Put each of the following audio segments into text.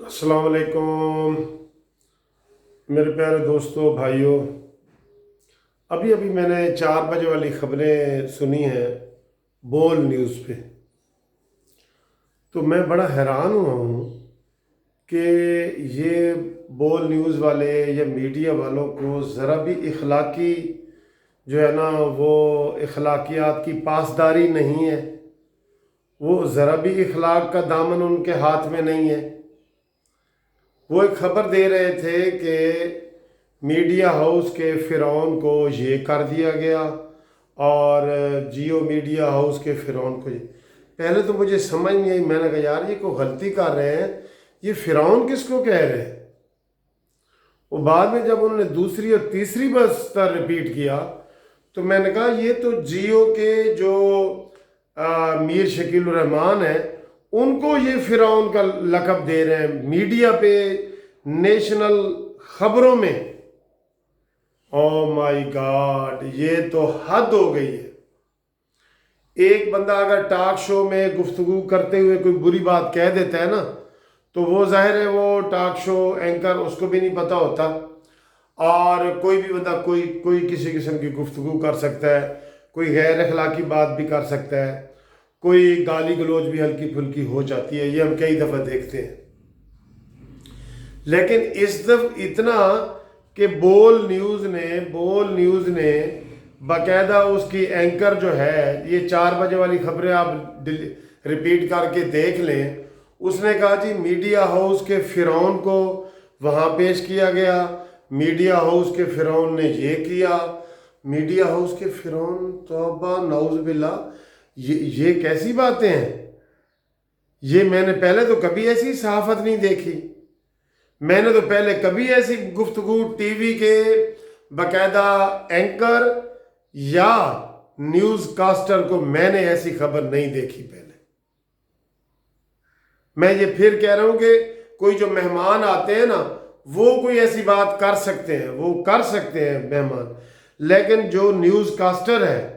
السلام علیکم میرے پیارے دوستوں بھائیوں، ابھی میں نے 4 بجے والی خبریں سنی ہیں بول نیوز پہ، تو میں بڑا حیران ہوا ہوں کہ یہ بول نیوز والے یا میڈیا والوں کو ذرا بھی اخلاقی جو ہے نا وہ اخلاقیات کی پاسداری نہیں ہے، وہ ذرا بھی اخلاق کا دامن ان کے ہاتھ میں نہیں ہے۔ وہ ایک خبر دے رہے تھے کہ میڈیا ہاؤس کے فرعون کو یہ کر دیا گیا اور جیو میڈیا ہاؤس کے فرعون کو پہلے تو مجھے سمجھ نہیں آئی، میں نے کہا یار یہ کوئی غلطی کر رہے ہیں، یہ فرعون کس کو کہہ رہے ہیں؟ وہ بعد میں جب انہوں نے دوسری اور تیسری بار ریپیٹ کیا تو میں نے کہا یہ تو جیو کے جو میر شکیل الرحمان ہیں ان کو یہ فرعون کا لقب دے رہے ہیں میڈیا پہ، نیشنل خبروں میں۔ او مائی گاڈ، یہ تو حد ہو گئی ہے۔ ایک بندہ اگر ٹاک شو میں گفتگو کرتے ہوئے کوئی بری بات کہہ دیتا ہے نا تو وہ ظاہر ہے وہ ٹاک شو اینکر اس کو بھی نہیں پتہ ہوتا، اور کوئی بھی بندہ کوئی کسی قسم کی گفتگو کر سکتا ہے، کوئی غیر اخلاقی بات بھی کر سکتا ہے، کوئی گالی گلوچ بھی ہلکی پھلکی ہو جاتی ہے، یہ ہم کئی دفعہ دیکھتے ہیں۔ لیکن اس دفعہ اتنا کہ بول نیوز نے باقاعدہ اس کی اینکر جو ہے، یہ 4 بجے والی خبریں آپ ریپیٹ کر کے دیکھ لیں، اس نے کہا جی میڈیا ہاؤس کے فرعون کو وہاں پیش کیا گیا، میڈیا ہاؤس کے فرعون نے یہ کیا، میڈیا ہاؤس کے فرعون، توبہ نعوذ باللہ، یہ کیسی باتیں ہیں؟ یہ میں نے پہلے تو کبھی ایسی صحافت نہیں دیکھی، میں نے تو پہلے کبھی ایسی گفتگو ٹی وی کے باقاعدہ اینکر یا نیوز کاسٹر کو میں نے ایسی خبر نہیں دیکھی پہلے۔ میں یہ پھر کہہ رہا ہوں کہ کوئی جو مہمان آتے ہیں نا وہ کوئی ایسی بات کر سکتے ہیں، وہ کر سکتے ہیں مہمان، لیکن جو نیوز کاسٹر ہے،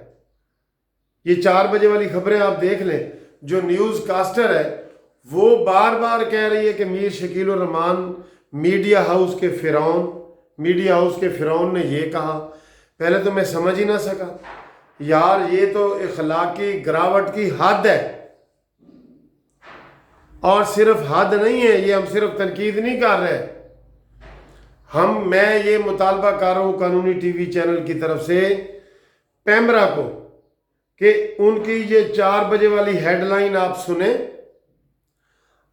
یہ 4 بجے والی خبریں آپ دیکھ لیں، جو نیوز کاسٹر ہے وہ بار بار کہہ رہی ہے کہ میر شکیل الرحمان میڈیا ہاؤس کے فرعون نے یہ کہا۔ پہلے تو میں سمجھ ہی نہ سکا، یار یہ تو اخلاقی گراوٹ کی حد ہے، اور صرف حد نہیں ہے، یہ ہم صرف تنقید نہیں کر رہے، میں یہ مطالبہ کر رہا ہوں قانونی ٹی وی چینل کی طرف سے پیمرا کو کہ ان کی یہ 4 بجے والی ہیڈ لائن آپ سنیں،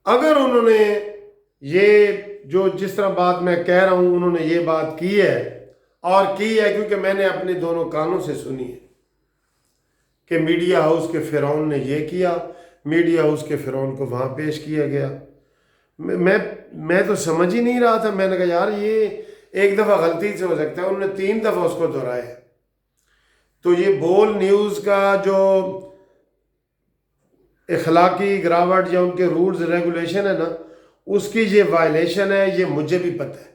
اگر انہوں نے یہ جو جس طرح بات میں کہہ رہا ہوں انہوں نے یہ بات کی ہے، اور کی ہے کیونکہ میں نے اپنے دونوں کانوں سے سنی ہے کہ میڈیا ہاؤس کے فرعون نے یہ کیا، میڈیا ہاؤس کے فرعون کو وہاں پیش کیا گیا، میں تو سمجھ ہی نہیں رہا تھا۔ میں نے کہا یار یہ ایک دفعہ غلطی سے ہو سکتا ہے، انہوں نے 3 دفعہ اس کو دہرایا ہے۔ تو یہ بول نیوز کا جو اخلاقی گراوٹ یا ان کے رولز ریگولیشن ہے نا، اس کی یہ وائلیشن ہے، یہ مجھے بھی پتہ ہے۔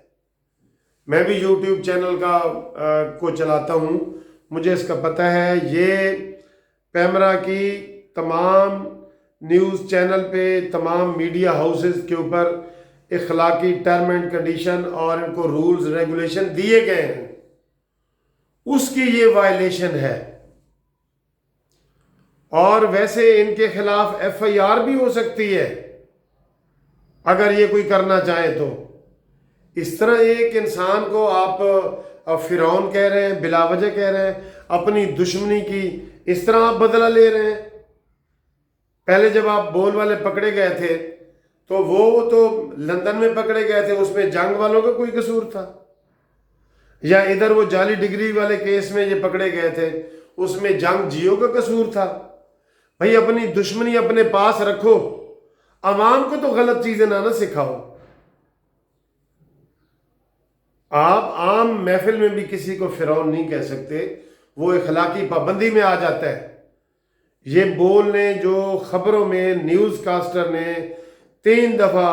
میں بھی یوٹیوب چینل کو چلاتا ہوں، مجھے اس کا پتہ ہے۔ یہ پیمرا کی تمام نیوز چینل پہ، تمام میڈیا ہاؤسز کے اوپر اخلاقی ٹرم اینڈ کنڈیشن اور ان کو رولز ریگولیشن دیے گئے ہیں، اس کی یہ وائلیشن ہے، اور ویسے ان کے خلاف ایف آئی آر بھی ہو سکتی ہے اگر یہ کوئی کرنا چاہے تو۔ اس طرح ایک انسان کو آپ فرعون کہہ رہے ہیں، بلا وجہ کہہ رہے ہیں، اپنی دشمنی کی اس طرح آپ بدلہ لے رہے ہیں۔ پہلے جب آپ بول والے پکڑے گئے تھے تو وہ تو لندن میں پکڑے گئے تھے، اس میں جنگ والوں کا کوئی قصور تھا، یا ادھر وہ جعلی ڈگری والے کیس میں یہ پکڑے گئے تھے، اس میں جنگ جیو کا قصور تھا؟ بھئی اپنی دشمنی اپنے پاس رکھو، عوام کو تو غلط چیزیں نہ سکھاؤ۔ آپ عام محفل میں بھی کسی کو فرعون نہیں کہہ سکتے، وہ اخلاقی پابندی میں آ جاتا ہے۔ یہ بول نے جو خبروں میں نیوز کاسٹر نے 3 دفعہ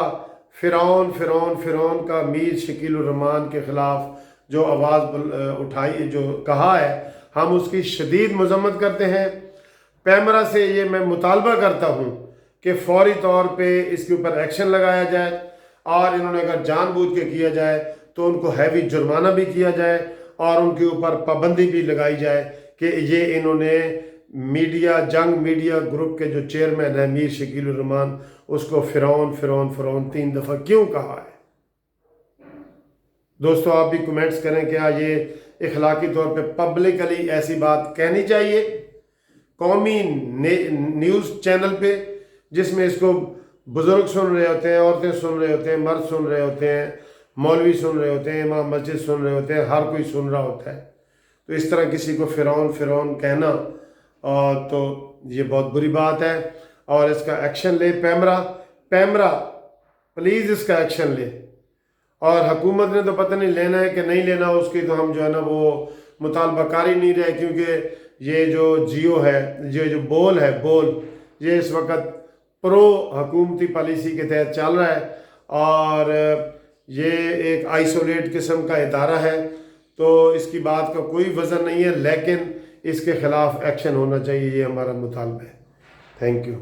فرعون کا میر شکیل الرحمان کے خلاف جو آواز اٹھائی، جو کہا ہے، ہم اس کی شدید مذمت کرتے ہیں۔ پیمرا سے یہ میں مطالبہ کرتا ہوں کہ فوری طور پہ اس کے اوپر ایکشن لگایا جائے، اور انہوں نے اگر جان بوجھ کے کیا جائے تو ان کو ہیوی جرمانہ بھی کیا جائے اور ان کے اوپر پابندی بھی لگائی جائے کہ یہ انہوں نے جنگ میڈیا گروپ کے جو چیئرمین ہے میر شکیل الرحمان، اس کو فرعون فرعون فرعون 3 دفعہ کیوں کہا ہے؟ دوستو آپ بھی کمنٹس کریں کیا یہ اخلاقی طور پہ پبلکلی ایسی بات کہنی چاہیے قومی نیوز چینل پہ، جس میں اس کو بزرگ سن رہے ہوتے ہیں، عورتیں سن رہے ہوتے ہیں، مرد سن رہے ہوتے ہیں، مولوی سن رہے ہوتے ہیں، امام مسجد سن رہے ہوتے ہیں، ہر کوئی سن رہا ہوتا ہے، تو اس طرح کسی کو فرعون فرعون کہنا تو یہ بہت بری بات ہے، اور اس کا ایکشن لے پیمرا پلیز اس کا ایکشن لے، اور حکومت نے تو پتہ نہیں لینا ہے کہ نہیں لینا، اس کی تو ہم جو ہے نا وہ مطالبہ کر ہی نہیں رہے، کیونکہ یہ جو جیو ہے، یہ جو بول ہے یہ اس وقت پرو حکومتی پالیسی کے تحت چل رہا ہے، اور یہ ایک آئسولیٹ قسم کا ادارہ ہے، تو اس کی بات کا کوئی وزن نہیں ہے، لیکن اس کے خلاف ایکشن ہونا چاہیے، یہ ہمارا مطالبہ ہے۔ Thank you.